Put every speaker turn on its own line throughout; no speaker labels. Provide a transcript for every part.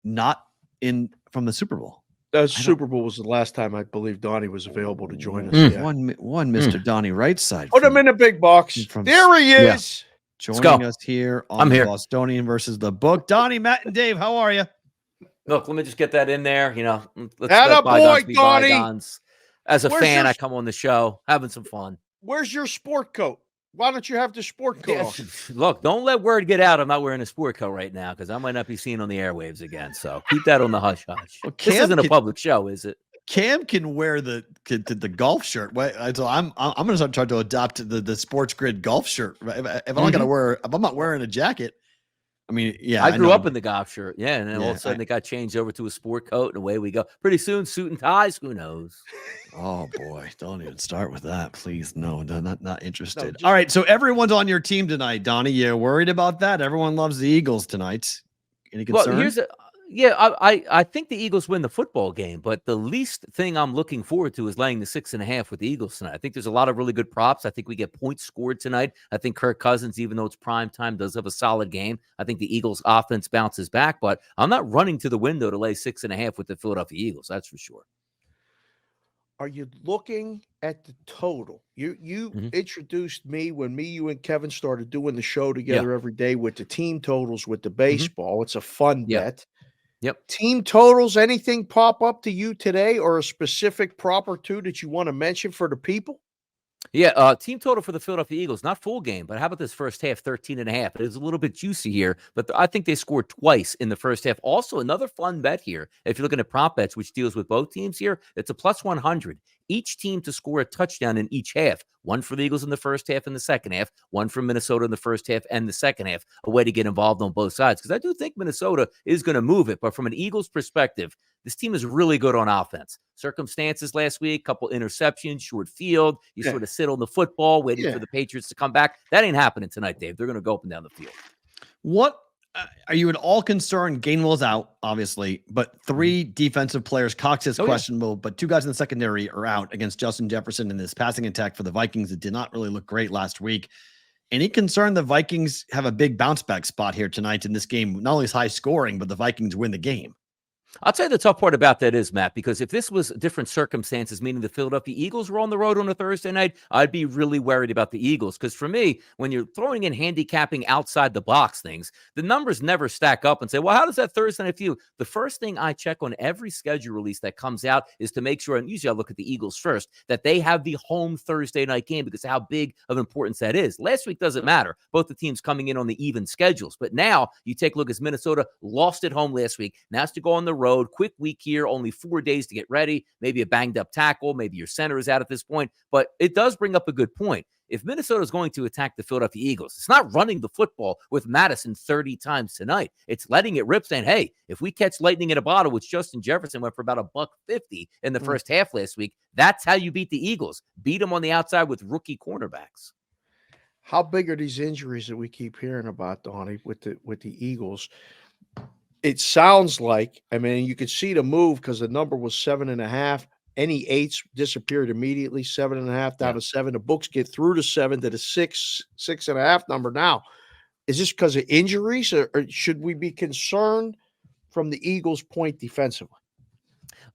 not in from the Super Bowl.
Super Bowl was the last time I believe Donnie was available to join us.
Yeah. One Mr. Donnie Rightside.
Put him in the big box. There he is.
Joining us here on the Bostonian versus the Book. Donnie, Matt, and Dave, how are you?
Look, let me just get that in there. Let's
let bygones be
bygones. As a fan, I come on the show, having some fun.
Where's your sport coat? Why don't you have the sport coat on?
Look, don't let word get out I'm not wearing a sport coat right now because I might not be seen on the airwaves again. So keep that on the hush-hush. Well, this isn't a public show, is it?
Cam can wear the golf shirt. So I'm going to try to adopt the Sports Grid golf shirt. If I'm not wearing a jacket, I mean, yeah.
I grew up in the golf shirt. Yeah, and then all of a sudden it got changed over to a sport coat, and away we go. Pretty soon, suit and ties. Who knows?
Oh boy, don't even start with that, please. No, not interested. All right, so everyone's on your team tonight, Donnie. You worried about that? Everyone loves the Eagles tonight. Any concern?
Well, I think the Eagles win the football game, but the least thing I'm looking forward to is laying the 6.5 with the Eagles tonight. I think there's a lot of really good props. I think we get points scored tonight. I think Kirk Cousins, even though it's prime time, does have a solid game. I think the Eagles offense bounces back, but I'm not running to the window to lay 6.5 with the Philadelphia Eagles. That's for sure.
Are you looking at the total? You introduced me when you and Kevin started doing the show together every day with the team totals with the baseball. It's a fun bet.
Yep.
Team totals, anything pop up to you today or a specific prop or two that you want to mention for the people?
Yeah, team total for the Philadelphia Eagles, not full game, but how about this first half, 13.5? It is a little bit juicy here, but I think they scored twice in the first half. Also, another fun bet here. If you're looking at prop bets, which deals with both teams here, it's a plus 100. Each team to score a touchdown in each half. One for the Eagles in the first half and the second half. One for Minnesota in the first half and the second half. A way to get involved on both sides. Because I do think Minnesota is going to move it. But from an Eagles perspective, this team is really good on offense. Circumstances last week, couple interceptions, short field. You sort of sit on the football, waiting for the Patriots to come back. That ain't happening tonight, Dave. They're going to go up and down the field.
What are you at all concerned? Gainwell's out, obviously, but three defensive players. Cox is questionable, but two guys in the secondary are out against Justin Jefferson in this passing attack for the Vikings that did not really look great last week. Any concern the Vikings have a big bounce back spot here tonight in this game? Not only is high scoring, but the Vikings win the game.
I'll tell you the tough part about that is, Matt, because if this was different circumstances, meaning the Philadelphia Eagles were on the road on a Thursday night, I'd be really worried about the Eagles. Because for me, when you're throwing in handicapping outside the box things, the numbers never stack up and say, well, how does that Thursday night feel? The first thing I check on every schedule release that comes out is to make sure, and usually I look at the Eagles first, that they have the home Thursday night game because of how big of importance that is. Last week doesn't matter. Both the teams coming in on the even schedules. But now you take a look as Minnesota lost at home last week. Now it's to go on the road. Quick week here, only 4 days to get ready, maybe a banged up tackle, maybe your center is out at this point, but it does bring up a good point. If Minnesota is going to attack the Philadelphia Eagles, it's not running the football with Madison 30 times tonight. It's letting it rip, saying, hey, if we catch lightning in a bottle, which Justin Jefferson went for about $150 in the first half last week, that's how you beat the Eagles. Beat them on the outside with rookie cornerbacks.
How big are these injuries that we keep hearing about, Donnie, with the Eagles? It sounds like, I mean, you could see the move because the number was 7.5. Any eights disappeared immediately, 7.5 down to 7. The books get through to 7 to the 6.5 number now. Is this because of injuries or should we be concerned from the Eagles' point defensively?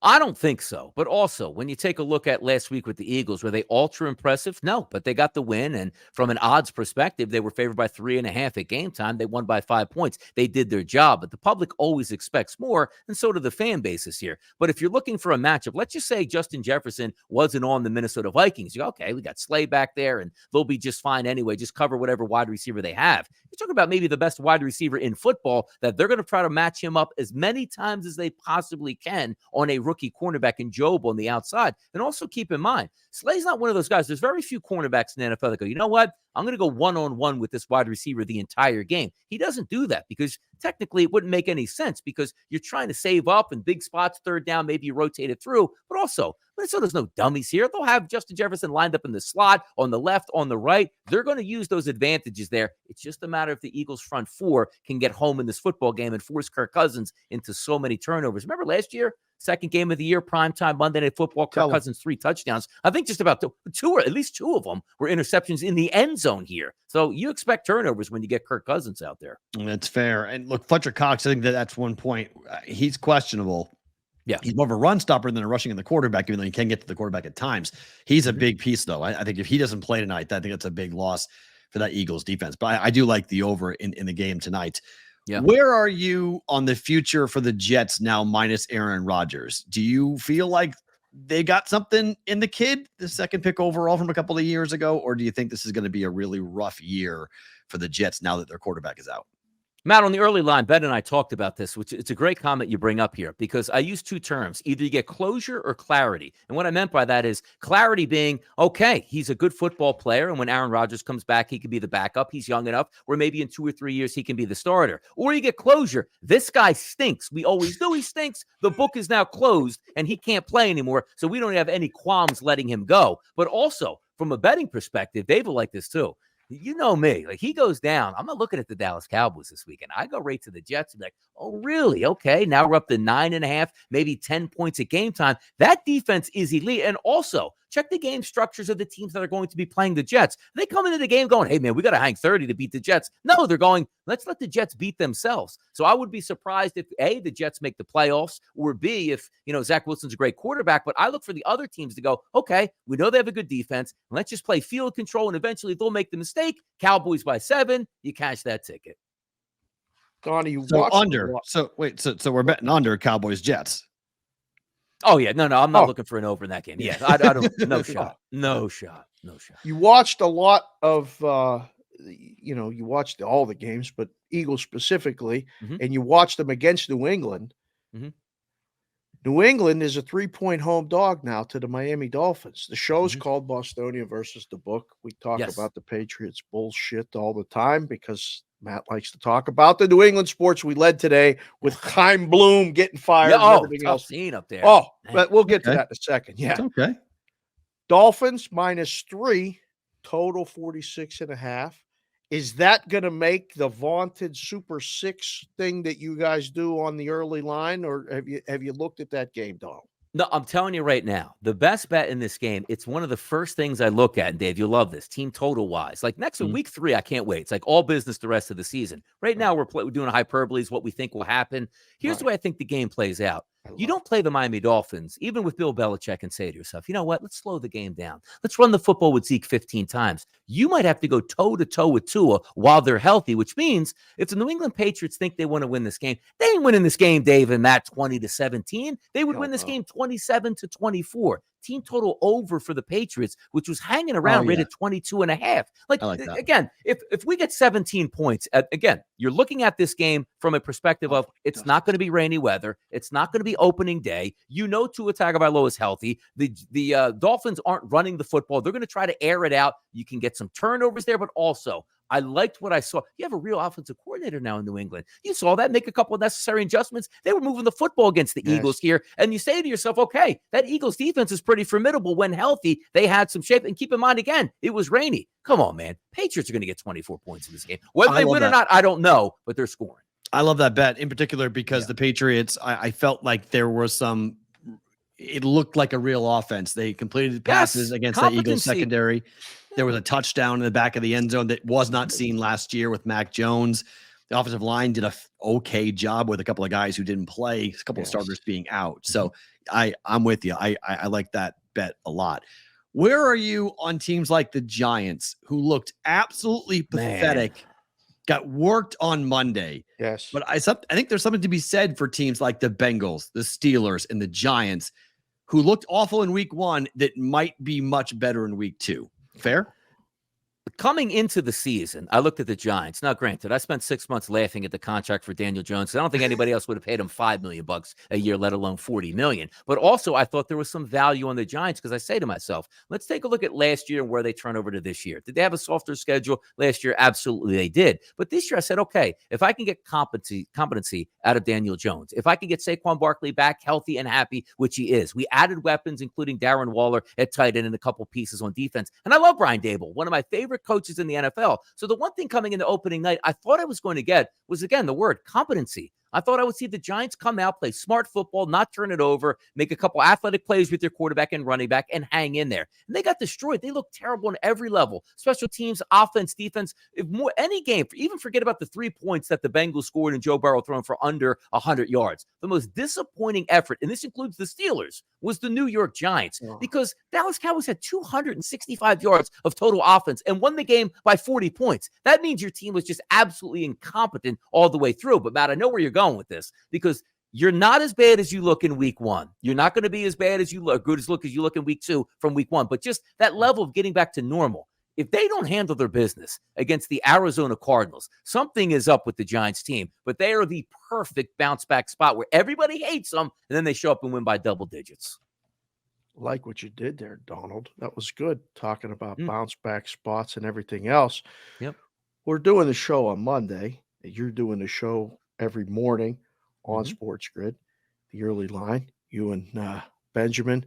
I don't think so. But also, when you take a look at last week with the Eagles, were they ultra impressive? No, but they got the win. And from an odds perspective, they were favored by 3.5 at game time. They won by 5 points. They did their job. But the public always expects more, and so do the fan bases here. But if you're looking for a matchup, let's just say Justin Jefferson wasn't on the Minnesota Vikings. You go, okay, we got Slay back there, and they'll be just fine anyway. Just cover whatever wide receiver they have. You're talking about maybe the best wide receiver in football that they're going to try to match him up as many times as they possibly can on a rookie cornerback in Job on the outside. And also keep in mind, Slay's not one of those guys. There's very few cornerbacks in the NFL that go, you know what? I'm going to go one-on-one with this wide receiver the entire game. He doesn't do that because technically it wouldn't make any sense because you're trying to save up in big spots, third down, maybe you rotate it through. But also, Minnesota's no dummies here. They'll have Justin Jefferson lined up in the slot, on the left, on the right. They're going to use those advantages there. It's just a matter if the Eagles' front four can get home in this football game and force Kirk Cousins into so many turnovers. Remember last year? Second game of the year, primetime Monday Night Football, Kirk Cousins, 3 touchdowns. I think just about two or at least 2 of them were interceptions in the end zone here. So you expect turnovers when you get Kirk Cousins out there.
That's fair. And And look, Fletcher Cox, I think that's one point. He's questionable.
Yeah.
He's more of a run stopper than a rushing in the quarterback, even though he can get to the quarterback at times. He's a big piece, though. I think if he doesn't play tonight, I think it's a big loss for that Eagles defense. But I do like the over in the game tonight.
Yeah.
Where are you on the future for the Jets now minus Aaron Rodgers? Do you feel like they got something in the kid, the second pick overall from a couple of years ago? Or do you think this is going to be a really rough year for the Jets now that their quarterback is out?
Matt, on the early line, Ben and I talked about this, which it's a great comment you bring up here, because I use two terms. Either you get closure or clarity. And what I meant by that is clarity being, okay, he's a good football player, and when Aaron Rodgers comes back, he can be the backup. He's young enough where maybe in 2 or 3 years he can be the starter. Or you get closure. This guy stinks. We always knew he stinks. The book is now closed, and he can't play anymore, so we don't have any qualms letting him go. But also, from a betting perspective, Dave will like this too. You know me, like he goes down. I'm not looking at the Dallas Cowboys this weekend. I go right to the Jets and be like, oh, really? Okay. Now we're up to 9.5, maybe 10 points at game time. That defense is elite. And also check the game structures of the teams that are going to be playing the Jets. They come into the game going, hey, man, we got to hang 30 to beat the Jets. No, they're going, let's let the Jets beat themselves. So I would be surprised if A, the Jets make the playoffs, or B, if, Zach Wilson's a great quarterback. But I look for the other teams to go, okay, we know they have a good defense. Let's just play field control, and eventually they'll make the mistake. Cowboys by 7, you cash that ticket.
Donnie, you
So
watched
under. So wait, so we're betting under Cowboys Jets.
Oh, yeah. No, I'm not looking for an over in that game. Yeah, I don't. No shot. No shot.
You watched a lot of, you watched all the games, but Eagles specifically, and you watched them against New England.
Mhm.
New England is a 3-point home dog now to the Miami Dolphins. The show's called Bostonia versus the Book. We talk about the Patriots bullshit all the time because Matt likes to talk about the New England sports. We led today with Chaim Bloom getting fired and everything
tough
else.
scene up there.
Oh, but we'll get to that in a second. Yeah.
It's okay.
Dolphins -3, total 46.5. Is that going to make the vaunted Super 6 thing that you guys do on the early line, or have you looked at that game, Dom?
No, I'm telling you right now, the best bet in this game, it's one of the first things I look at. And Dave, you'll love this, team total wise. Like next week 3, I can't wait. It's like all business the rest of the season. Right now, we're doing a hyperbole is what we think will happen. Here's the way I think the game plays out. You don't play the Miami Dolphins, even with Bill Belichick, and say to yourself, you know what? Let's slow the game down. Let's run the football with Zeke 15 times. You might have to go toe-to-toe with Tua while they're healthy, which means if the New England Patriots think they want to win this game, they ain't winning this game, Dave, and Matt, 20-17. They would win this game 27-24. Team total over for the Patriots, which was hanging around right at 22.5. Like again, if we get 17 points, again, you're looking at this game from a perspective of it's not going to be rainy weather. It's not going to be opening day. Tua Tagovailoa is healthy. The Dolphins aren't running the football. They're going to try to air it out. You can get some turnovers there, but also I liked what I saw. You have a real offensive coordinator now in New England. You saw that, make a couple of necessary adjustments. They were moving the football against the Eagles here. And you say to yourself, okay, that Eagles defense is pretty formidable when healthy. They had some shape. And keep in mind, again, it was rainy. Come on, man. Patriots are going to get 24 points in this game. Whether they win or not, I don't know, but they're scoring.
I love that bet in particular because the Patriots, I felt like there was it looked like a real offense. They completed passes against the Eagles secondary. There was a touchdown in the back of the end zone that was not seen last year with Mac Jones. The offensive line did a okay job with a couple of guys who didn't play, a couple of starters being out. So I'm with you. I like that bet a lot. Where are you on teams like the Giants, who looked absolutely pathetic, got worked on Monday?
Yes.
But I think there's something to be said for teams like the Bengals, the Steelers, and the Giants, who looked awful in week 1 that might be much better in week 2. Fair?
Coming into the season, I looked at the Giants. Now, granted, I spent 6 months laughing at the contract for Daniel Jones. I don't think anybody else would have paid him $5 million a year, let alone $40 million. But also, I thought there was some value on the Giants because I say to myself, let's take a look at last year and where they turn over to this year. Did they have a softer schedule last year? Absolutely, they did. But this year, I said, okay, if I can get competency out of Daniel Jones, if I can get Saquon Barkley back healthy and happy, which he is, we added weapons, including Darren Waller at tight end and a couple pieces on defense. And I love Brian Daboll, one of my favorite coaches in the NFL. So the one thing coming into opening night I thought I was going to get was, again, the word competency. I thought I would see the Giants come out, play smart football, not turn it over, make a couple athletic plays with their quarterback and running back, and hang in there. And they got destroyed. They looked terrible on every level. Special teams, offense, defense. If more any game, even forget about the 3 points that the Bengals scored and Joe Burrow thrown for under 100 yards. The most disappointing effort, and this includes the Steelers, was the New York Giants, because Dallas Cowboys had 265 yards of total offense and won the game by 40 points. That means your team was just absolutely incompetent all the way through. But Matt, I know where you're going with this, because you're not as bad as you look in week 1. You're not going to be as bad as you look, good as you look in week 2 from week 1. But just that level of getting back to normal. If they don't handle their business against the Arizona Cardinals, something is up with the Giants team. But they are the perfect bounce back spot where everybody hates them, and then they show up and win by double digits.
Like what you did there, Donald. That was good, talking about bounce back spots and everything else.
Yep.
We're doing the show on Monday. You're doing the show every morning on Sports Grid, the early line. You and Benjamin.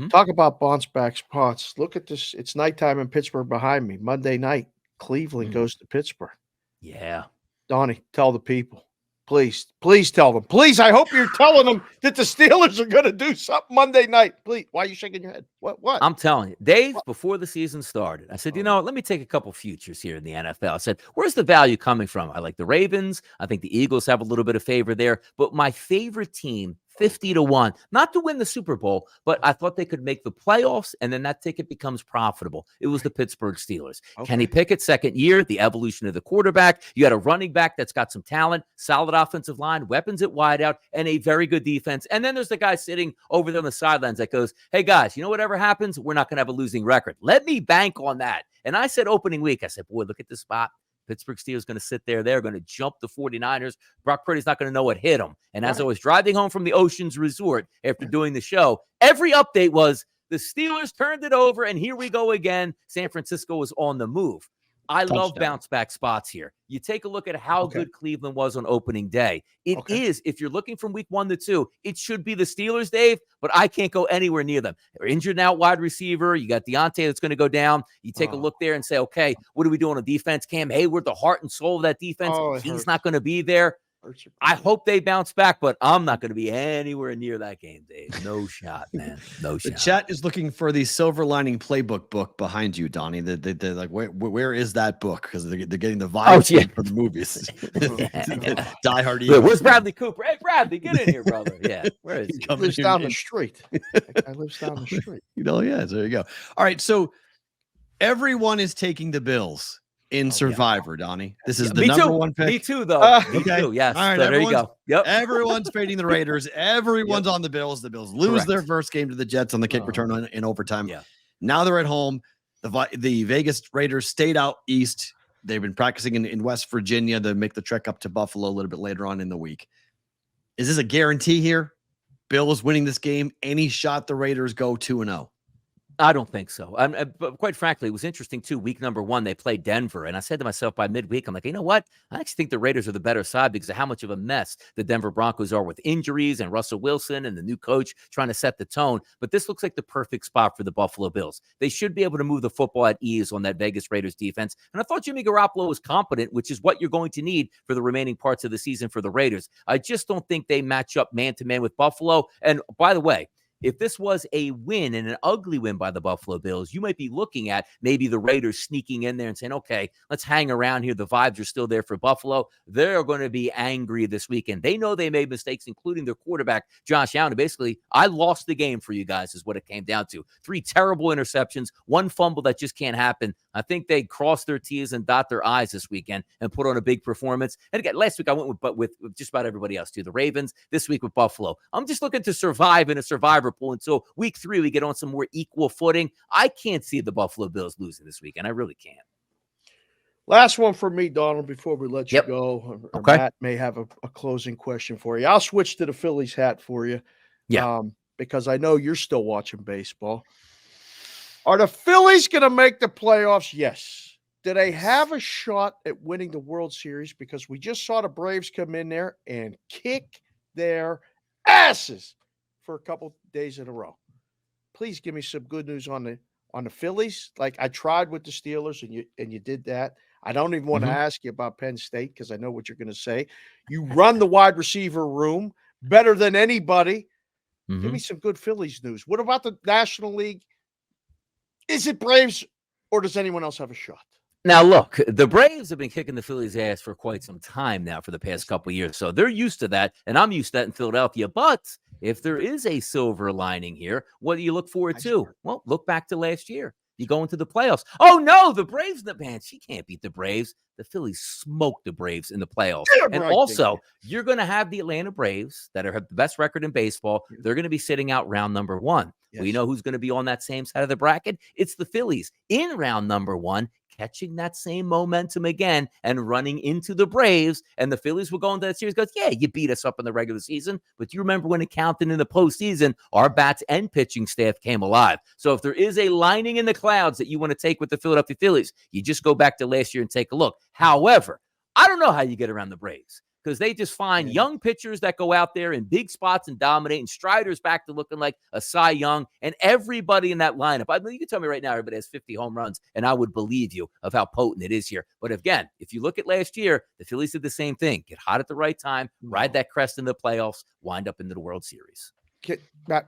Talk about bounce back spots. Look at this. It's nighttime in Pittsburgh behind me. Monday night, Cleveland goes to Pittsburgh.
Yeah.
Donnie, tell the people. Please tell them. Please, I hope you're telling them that the Steelers are going to do something Monday night. Please. Why are you shaking your head? What?
I'm telling you, days before the season started, I said, let me take a couple futures here in the NFL. I said, where's the value coming from? I like the Ravens. I think the Eagles have a little bit of favor there. But my favorite team, 50-1, not to win the Super Bowl, but I thought they could make the playoffs, and then that ticket becomes profitable. It was the Pittsburgh Steelers. Okay. Kenny Pickett, second year, the evolution of the quarterback. You had a running back that's got some talent, solid offensive line, weapons at wideout, and a very good defense. And then there's the guy sitting over there on the sidelines that goes, hey, guys, whatever happens, we're not going to have a losing record. Let me bank on that. And I said opening week, I said, boy, look at this spot. Pittsburgh Steelers going to sit there. They're going to jump the 49ers. Brock Purdy's not going to know what hit him. And as I was driving home from the Oceans Resort after doing the show, every update was the Steelers turned it over, and here we go again. San Francisco was on the move. I love bounce back spots here. You take a look at how good Cleveland was on opening day. It is, if you're looking from week 1 to 2, it should be the Steelers, Dave, but I can't go anywhere near them. They're injured now, wide receiver. You got Deontay that's going to go down. You take a look there and say, okay, what do we do on a defense? Cam Hayward, the heart and soul of that defense. He's not going to be there. I hope they bounce back, but I'm not going to be anywhere near that game, Dave. No shot, man. No shot.
The chat is looking for the Silver Lining Playbook book behind you, Donnie. They're like, where is that book? Because they're getting the vibe for the movies. Die Hard.
Where's Bradley Cooper? Hey, Bradley, get in here, brother. Yeah, where is he?
He lives down the street. That guy lives down the street.
Yeah, there you go. All right, so everyone is taking the Bills in Survivor, Donnie. This is the number one pick.
Me too, though. Me too. Yes.
All right,
so there you go. Yep.
Everyone's fading the Raiders. Everyone's on the Bills. The Bills lose their first game to the Jets on the kick return in overtime.
Yeah.
Now they're at home. The Vegas Raiders stayed out east. They've been practicing in West Virginia to make the trek up to Buffalo a little bit later on in the week. Is this a guarantee here? Bills winning this game? Any shot the Raiders go 2-0?
I don't think so. But quite frankly, it was interesting too. Week number 1, they played Denver, and I said to myself by midweek, I'm like, you know what? I actually think the Raiders are the better side because of how much of a mess the Denver Broncos are with injuries and Russell Wilson and the new coach trying to set the tone. But this looks like the perfect spot for the Buffalo Bills. They should be able to move the football at ease on that Vegas Raiders defense. And I thought Jimmy Garoppolo was competent, which is what you're going to need for the remaining parts of the season for the Raiders. I just don't think they match up man-to-man with Buffalo. And by the way, if this was a win and an ugly win by the Buffalo Bills, you might be looking at maybe the Raiders sneaking in there and saying, okay, let's hang around here. The vibes are still there for Buffalo. They're going to be angry this weekend. They know they made mistakes, including their quarterback, Josh Allen. Basically, I lost the game for you guys is what it came down to. 3 terrible interceptions, 1 fumble that just can't happen. I think they cross their T's and dot their I's this weekend and put on a big performance. And again, last week I went with just about everybody else too. The Ravens, this week with Buffalo. I'm just looking to survive in a survivor pool until week 3 we get on some more equal footing. I can't see the Buffalo Bills losing this weekend. I really can't.
Last one for me, Donald, before we let you go. Or Matt may have a closing question for you. I'll switch to the Phillies hat for you.
Yeah.
Because I know you're still watching baseball. Are the Phillies going to make the playoffs? Yes. Do they have a shot at winning the World Series? Because we just saw the Braves come in there and kick their asses for a couple days in a row. Please give me some good news on the Phillies. Like I tried with the Steelers and you did that. I don't even want to
Mhm.
ask you about Penn State because I know what you're going to say. You run the wide receiver room better than anybody. Give me
Mhm.
some good Phillies news. What about the National League? Is it Braves or does anyone else have a shot?
Now, look, the Braves have been kicking the Phillies' ass for quite some time now for the past
Yes.
couple of years. So they're used to that. And I'm used to that in Philadelphia. But if there is a silver lining here, what do you look forward
I
to?
start.
Well, look back to last year. You go into the playoffs. Oh, no, the Braves, man, she can't beat the Braves. The Phillies smoked the Braves in the playoffs.
Damn
And
right they
also,
did.
you're going to have the Atlanta Braves that have the best record in baseball.
Yes.
They're going to be sitting out round number one. Well, you
Yes.
know who's going to be on that same side of the bracket? It's the Phillies in round number one, catching that same momentum again and running into the Braves. And the Phillies will go into that series, goes, yeah, you beat us up in the regular season, but you remember when it counted in the postseason, our bats and pitching staff came alive. So if there is a lining in the clouds that you want to take with the Philadelphia Phillies, you just go back to last year and take a look. However, I don't know how you get around the Braves, because they just find
Yeah.
young pitchers that go out there in big spots and dominate, and Strider's back to looking like a Cy Young, and everybody in that lineup. I mean, you can tell me right now everybody has 50 home runs, and I would believe you of how potent it is here. But again, if you look at last year, the Phillies did the same thing. Get hot at the right time, ride that crest in the playoffs, wind up into the World Series.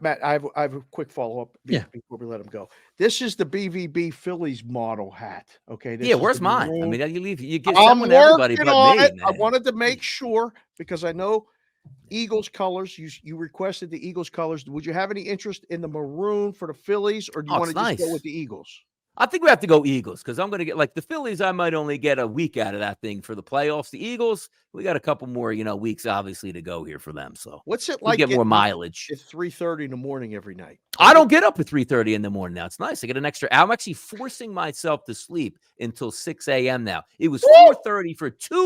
Matt, I have a quick follow-up
Yeah.
before we let him go. This is the BVB Phillies model hat. Okay. This
Yeah,
is
where's
the
mine? I
maroon.
mean, you give
I'm
someone to everybody
working
but
on
me,
it. I
man.
wanted to make sure because I know Eagles colors. You requested the Eagles colors. Would you have any interest in the maroon for the Phillies, or do you
Oh,
want
it's
to just go
nice.
with the Eagles?
I think we have to go Eagles, because I'm going to get, like, the Phillies, I might only get a week out of that thing for the playoffs. The Eagles, we got a couple more, weeks obviously to go here for them. So
What's it
we
like
get more
getting up
mileage.
at 3:30 in the morning every night?
I don't get up at 3:30 in the morning now. It's nice. I get an extra. I'm actually forcing myself to sleep until 6 a.m. now. It was
Woo!
4:30 for 2